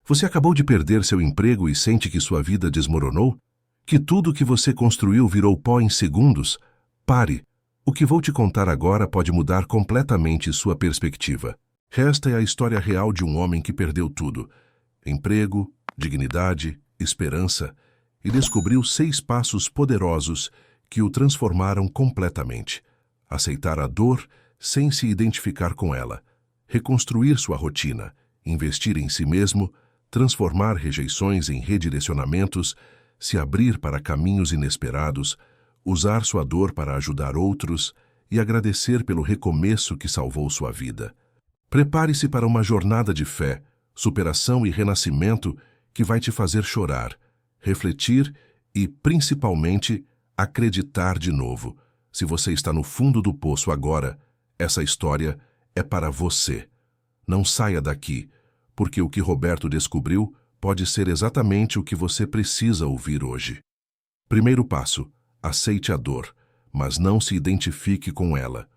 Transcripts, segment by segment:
Você acabou de perder seu emprego e sente que sua vida desmoronou? Que tudo que você construiu virou pó em segundos? Pare! O que vou te contar agora pode mudar completamente sua perspectiva. Esta é a história real de um homem que perdeu tudo: emprego, dignidade, esperança, e descobriu 6 passos poderosos que o transformaram completamente. Aceitar a dor sem se identificar com ela, reconstruir sua rotina, investir em si mesmo, transformar rejeições em redirecionamentos, se abrir para caminhos inesperados, usar sua dor para ajudar outros e agradecer pelo recomeço que salvou sua vida. Prepare-se para uma jornada de fé, superação e renascimento que vai te fazer chorar, refletir e, principalmente, acreditar de novo. Se você está no fundo do poço agora, essa história é para você. Não saia daqui, porque o que Roberto descobriu pode ser exatamente o que você precisa ouvir hoje. Primeiro passo: aceite a dor, mas não se identifique com ela.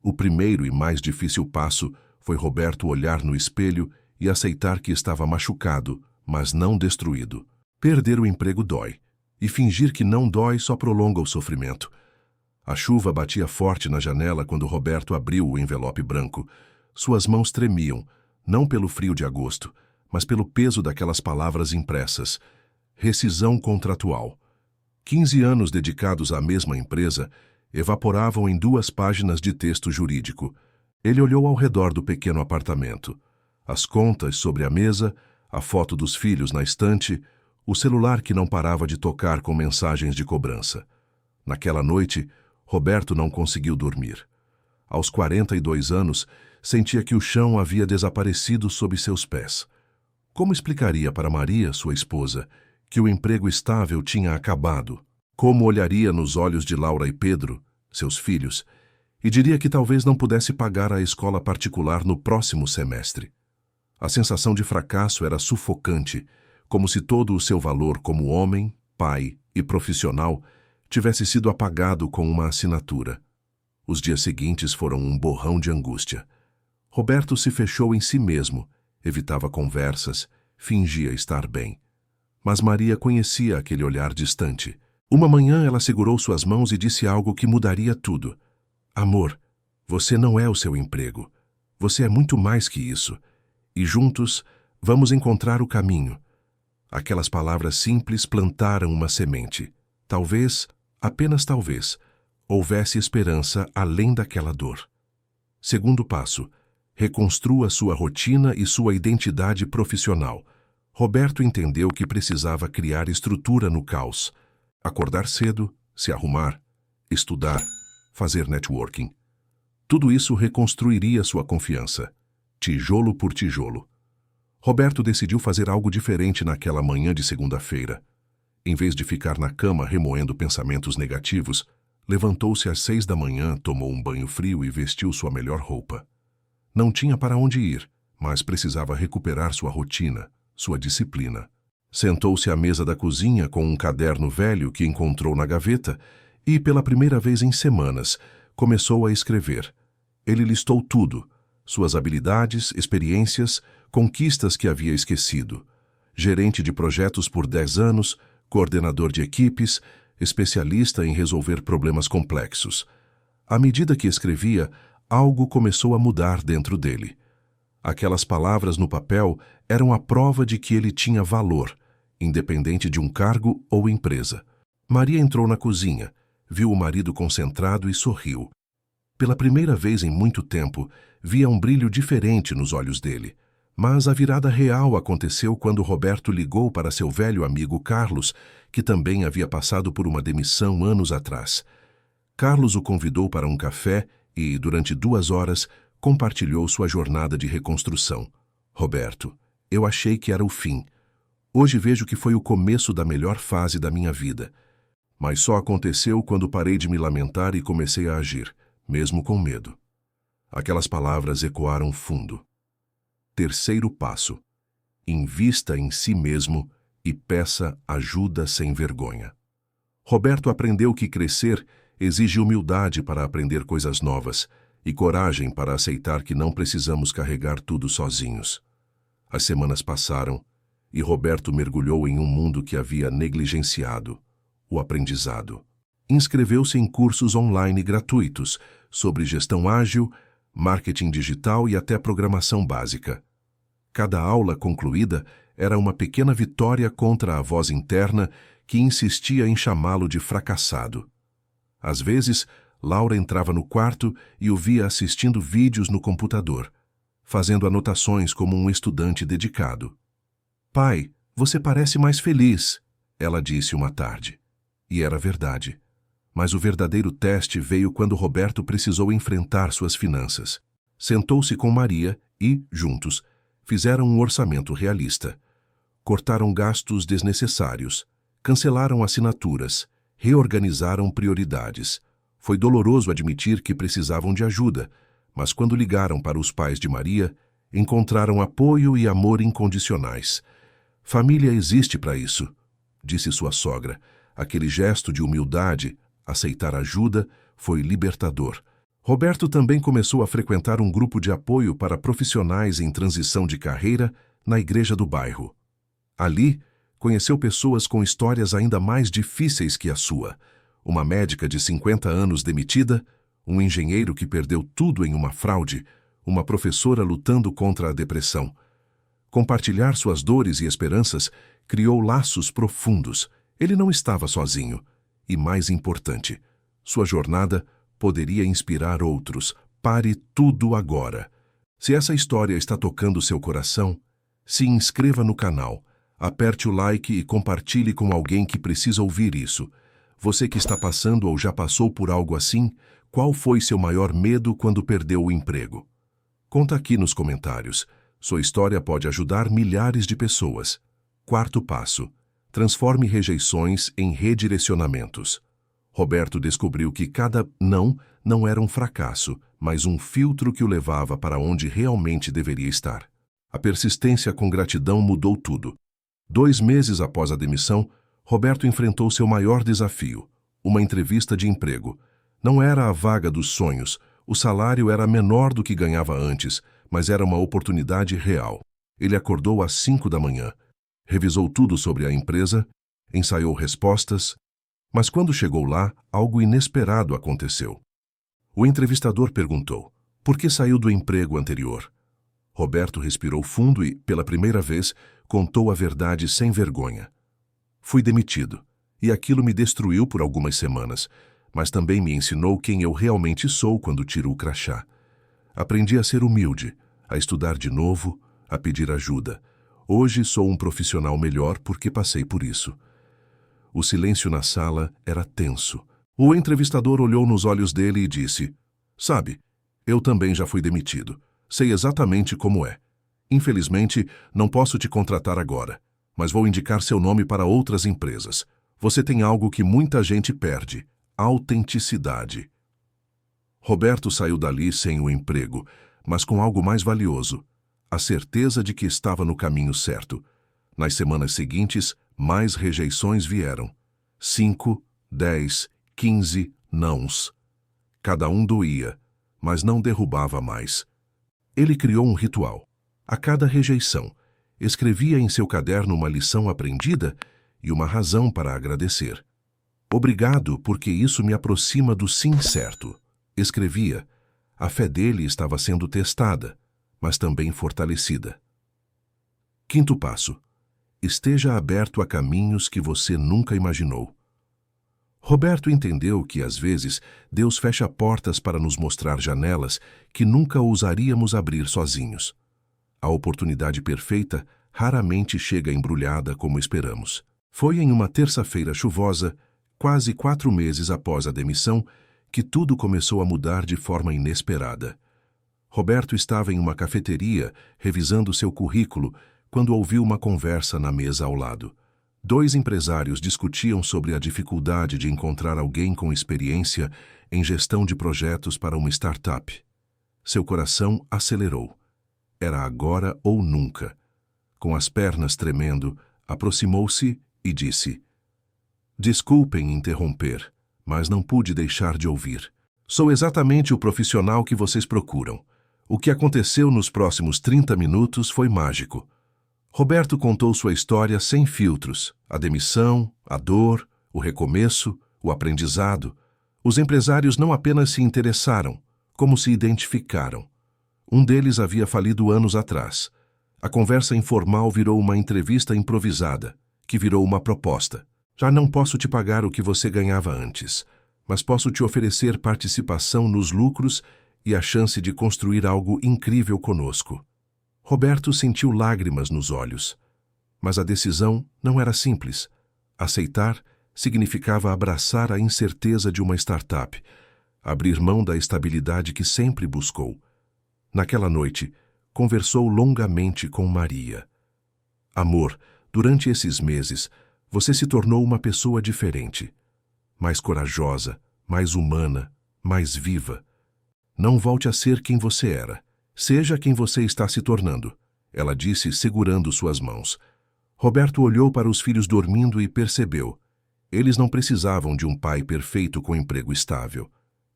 O primeiro e mais difícil passo foi Roberto olhar no espelho e aceitar que estava machucado, mas não destruído. Perder o emprego dói, e fingir que não dói só prolonga o sofrimento. A chuva batia forte na janela quando Roberto abriu o envelope branco. Suas mãos tremiam, não pelo frio de agosto, mas pelo peso daquelas palavras impressas. Rescisão contratual. 15 anos dedicados à mesma empresa evaporavam em 2 páginas de texto jurídico. Ele olhou ao redor do pequeno apartamento. As contas sobre a mesa, a foto dos filhos na estante, o celular que não parava de tocar com mensagens de cobrança. Naquela noite, Roberto não conseguiu dormir. Aos 42 anos, sentia que o chão havia desaparecido sob seus pés. Como explicaria para Maria, sua esposa, que o emprego estável tinha acabado? Como olharia nos olhos de Laura e Pedro, seus filhos, e diria que talvez não pudesse pagar a escola particular no próximo semestre? A sensação de fracasso era sufocante, como se todo o seu valor como homem, pai e profissional tivesse sido apagado com uma assinatura. Os dias seguintes foram um borrão de angústia. Roberto se fechou em si mesmo, evitava conversas, fingia estar bem. Mas Maria conhecia aquele olhar distante. Uma manhã ela segurou suas mãos e disse algo que mudaria tudo. Amor, você não é o seu emprego. Você é muito mais que isso. E juntos, vamos encontrar o caminho. Aquelas palavras simples plantaram uma semente. Talvez, apenas talvez, houvesse esperança além daquela dor. Segundo passo: reconstrua sua rotina e sua identidade profissional. Roberto entendeu que precisava criar estrutura no caos. Acordar cedo, se arrumar, estudar, fazer networking. Tudo isso reconstruiria sua confiança, tijolo por tijolo. Roberto decidiu fazer algo diferente naquela manhã de segunda-feira. Em vez de ficar na cama remoendo pensamentos negativos, levantou-se às 6 da manhã, tomou um banho frio e vestiu sua melhor roupa. Não tinha para onde ir, mas precisava recuperar sua rotina, sua disciplina. Sentou-se à mesa da cozinha com um caderno velho que encontrou na gaveta e, pela primeira vez em semanas, começou a escrever. Ele listou tudo: suas habilidades, experiências, conquistas que havia esquecido. Gerente de projetos por 10 anos, coordenador de equipes, especialista em resolver problemas complexos. À medida que escrevia, algo começou a mudar dentro dele. Aquelas palavras no papel eram a prova de que ele tinha valor, independente de um cargo ou empresa. Maria entrou na cozinha, viu o marido concentrado e sorriu. Pela primeira vez em muito tempo, via um brilho diferente nos olhos dele. Mas a virada real aconteceu quando Roberto ligou para seu velho amigo Carlos, que também havia passado por uma demissão anos atrás. Carlos o convidou para um café e, durante 2 horas, compartilhou sua jornada de reconstrução. Roberto, eu achei que era o fim. Hoje vejo que foi o começo da melhor fase da minha vida. Mas só aconteceu quando parei de me lamentar e comecei a agir, mesmo com medo. Aquelas palavras ecoaram fundo. Terceiro passo: invista em si mesmo e peça ajuda sem vergonha. Roberto aprendeu que crescer exige humildade para aprender coisas novas e coragem para aceitar que não precisamos carregar tudo sozinhos. As semanas passaram e Roberto mergulhou em um mundo que havia negligenciado: o aprendizado. Inscreveu-se em cursos online gratuitos sobre gestão ágil, marketing digital e até programação básica. Cada aula concluída era uma pequena vitória contra a voz interna que insistia em chamá-lo de fracassado. Às vezes, Laura entrava no quarto e o via assistindo vídeos no computador, fazendo anotações como um estudante dedicado. "Pai, você parece mais feliz", ela disse uma tarde. E era verdade. Mas o verdadeiro teste veio quando Roberto precisou enfrentar suas finanças. Sentou-se com Maria e, juntos, fizeram um orçamento realista. Cortaram gastos desnecessários, cancelaram assinaturas, reorganizaram prioridades. Foi doloroso admitir que precisavam de ajuda, mas quando ligaram para os pais de Maria, encontraram apoio e amor incondicionais. "Família existe para isso", disse sua sogra. Aquele gesto de humildade, aceitar ajuda, foi libertador. Roberto também começou a frequentar um grupo de apoio para profissionais em transição de carreira na igreja do bairro. Ali, conheceu pessoas com histórias ainda mais difíceis que a sua. Uma médica de 50 anos demitida, um engenheiro que perdeu tudo em uma fraude, uma professora lutando contra a depressão. Compartilhar suas dores e esperanças criou laços profundos. Ele não estava sozinho. E, mais importante, sua jornada poderia inspirar outros. Pare tudo agora. Se essa história está tocando seu coração, se inscreva no canal, aperte o like e compartilhe com alguém que precisa ouvir isso. Você que está passando ou já passou por algo assim, qual foi seu maior medo quando perdeu o emprego? Conta aqui nos comentários. Sua história pode ajudar milhares de pessoas. Quarto passo: transforme rejeições em redirecionamentos. Roberto descobriu que cada não era um fracasso, mas um filtro que o levava para onde realmente deveria estar. A persistência com gratidão mudou tudo. 2 meses após a demissão, Roberto enfrentou seu maior desafio: uma entrevista de emprego. Não era a vaga dos sonhos, o salário era menor do que ganhava antes, mas era uma oportunidade real. Ele acordou às 5 da manhã, revisou tudo sobre a empresa, ensaiou respostas, mas quando chegou lá, algo inesperado aconteceu. O entrevistador perguntou: por que saiu do emprego anterior? Roberto respirou fundo e, pela primeira vez, contou a verdade sem vergonha. Fui demitido, e aquilo me destruiu por algumas semanas, mas também me ensinou quem eu realmente sou quando tiro o crachá. Aprendi a ser humilde, a estudar de novo, a pedir ajuda. Hoje sou um profissional melhor porque passei por isso. O silêncio na sala era tenso. O entrevistador olhou nos olhos dele e disse: "Sabe, eu também já fui demitido. Sei exatamente como é. Infelizmente, não posso te contratar agora, mas vou indicar seu nome para outras empresas. Você tem algo que muita gente perde: autenticidade." Roberto saiu dali sem o emprego, mas com algo mais valioso: a certeza de que estava no caminho certo. Nas semanas seguintes, mais rejeições vieram. 5, 10, 15 nãos. Cada um doía, mas não derrubava mais. Ele criou um ritual. A cada rejeição, escrevia em seu caderno uma lição aprendida e uma razão para agradecer. "Obrigado, porque isso me aproxima do sim certo", escrevia. A fé dele estava sendo testada, mas também fortalecida. Quinto passo: esteja aberto a caminhos que você nunca imaginou. Roberto entendeu que, às vezes, Deus fecha portas para nos mostrar janelas que nunca ousaríamos abrir sozinhos. A oportunidade perfeita raramente chega embrulhada como esperamos. Foi em uma terça-feira chuvosa, quase 4 meses após a demissão, que tudo começou a mudar de forma inesperada. Roberto estava em uma cafeteria, revisando seu currículo, quando ouviu uma conversa na mesa ao lado. 2 empresários discutiam sobre a dificuldade de encontrar alguém com experiência em gestão de projetos para uma startup. Seu coração acelerou. Era agora ou nunca. Com as pernas tremendo, aproximou-se e disse: "Desculpem interromper, mas não pude deixar de ouvir. Sou exatamente o profissional que vocês procuram. O que aconteceu nos próximos 30 minutos foi mágico. Roberto contou sua história sem filtros: a demissão, a dor, o recomeço, o aprendizado. Os empresários não apenas se interessaram, como se identificaram. Um deles havia falido anos atrás. A conversa informal virou uma entrevista improvisada, que virou uma proposta. Já não posso te pagar o que você ganhava antes, mas posso te oferecer participação nos lucros e a chance de construir algo incrível conosco. Roberto sentiu lágrimas nos olhos. Mas a decisão não era simples. Aceitar significava abraçar a incerteza de uma startup, abrir mão da estabilidade que sempre buscou. Naquela noite, conversou longamente com Maria. Amor, durante esses meses, você se tornou uma pessoa diferente. Mais corajosa, mais humana, mais viva. Não volte a ser quem você era. Seja quem você está se tornando, ela disse, segurando suas mãos. Roberto olhou para os filhos dormindo e percebeu. Eles não precisavam de um pai perfeito com emprego estável.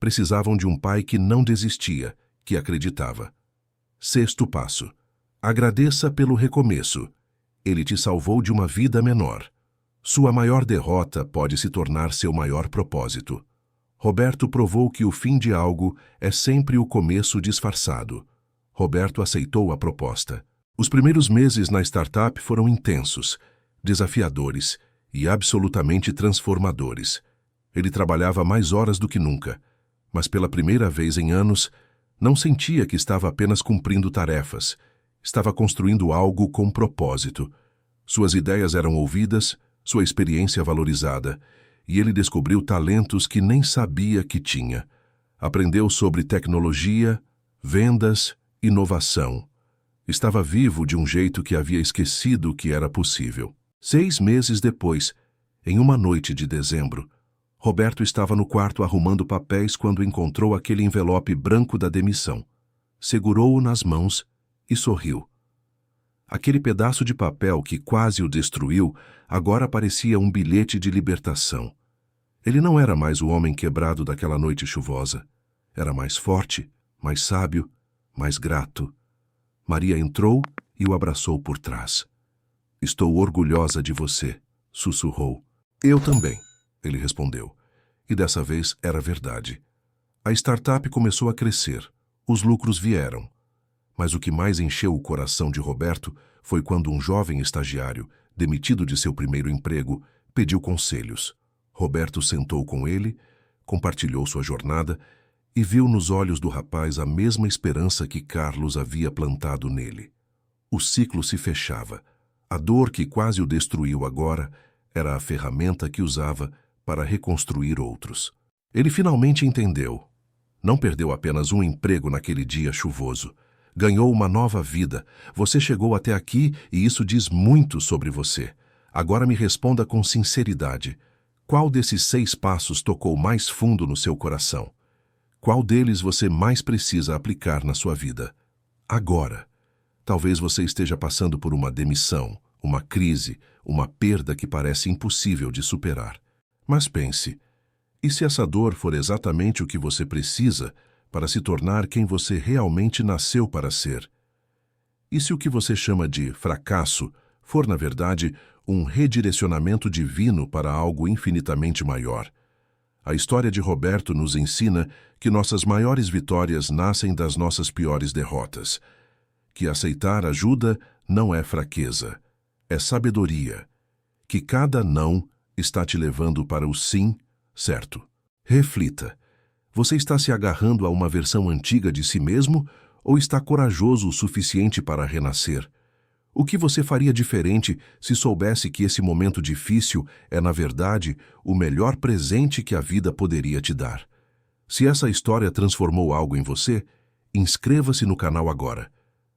Precisavam de um pai que não desistia, que acreditava. 6º passo. Agradeça pelo recomeço. Ele te salvou de uma vida menor. Sua maior derrota pode se tornar seu maior propósito. Roberto provou que o fim de algo é sempre o começo disfarçado. Roberto aceitou a proposta. Os primeiros meses na startup foram intensos, desafiadores e absolutamente transformadores. Ele trabalhava mais horas do que nunca, mas pela primeira vez em anos, não sentia que estava apenas cumprindo tarefas. Estava construindo algo com propósito. Suas ideias eram ouvidas, sua experiência valorizada, e ele descobriu talentos que nem sabia que tinha. Aprendeu sobre tecnologia, vendas, inovação. Estava vivo de um jeito que havia esquecido que era possível. 6 meses depois, em uma noite de dezembro, Roberto estava no quarto arrumando papéis quando encontrou aquele envelope branco da demissão. Segurou-o nas mãos e sorriu. Aquele pedaço de papel que quase o destruiu agora parecia um bilhete de libertação. Ele não era mais o homem quebrado daquela noite chuvosa. Era mais forte, mais sábio, mais grato. Maria entrou e o abraçou por trás. Estou orgulhosa de você, sussurrou. Eu também, ele respondeu. E dessa vez era verdade. A startup começou a crescer. Os lucros vieram. Mas o que mais encheu o coração de Roberto foi quando um jovem estagiário, demitido de seu primeiro emprego, pediu conselhos. Roberto sentou com ele, compartilhou sua jornada e viu nos olhos do rapaz a mesma esperança que Carlos havia plantado nele. O ciclo se fechava. A dor que quase o destruiu agora era a ferramenta que usava para reconstruir outros. Ele finalmente entendeu. Não perdeu apenas um emprego naquele dia chuvoso. Ganhou uma nova vida. Você chegou até aqui e isso diz muito sobre você. Agora me responda com sinceridade. Qual desses 6 passos tocou mais fundo no seu coração? Qual deles você mais precisa aplicar na sua vida? Agora. Talvez você esteja passando por uma demissão, uma crise, uma perda que parece impossível de superar. Mas pense, e se essa dor for exatamente o que você precisa para se tornar quem você realmente nasceu para ser? E se o que você chama de fracasso for, na verdade, um redirecionamento divino para algo infinitamente maior? A história de Roberto nos ensina que nossas maiores vitórias nascem das nossas piores derrotas. Que aceitar ajuda não é fraqueza, é sabedoria. Que cada não está te levando para o sim certo. Reflita. Você está se agarrando a uma versão antiga de si mesmo ou está corajoso o suficiente para renascer? O que você faria diferente se soubesse que esse momento difícil é, na verdade, o melhor presente que a vida poderia te dar? Se essa história transformou algo em você, inscreva-se no canal agora.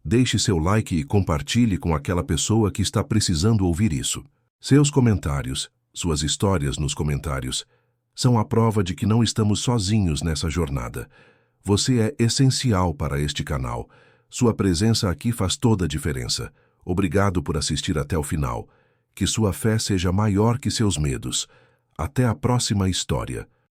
Deixe seu like e compartilhe com aquela pessoa que está precisando ouvir isso. Seus comentários, suas histórias nos comentários, são a prova de que não estamos sozinhos nessa jornada. Você é essencial para este canal. Sua presença aqui faz toda a diferença. Obrigado por assistir até o final. Que sua fé seja maior que seus medos. Até a próxima história.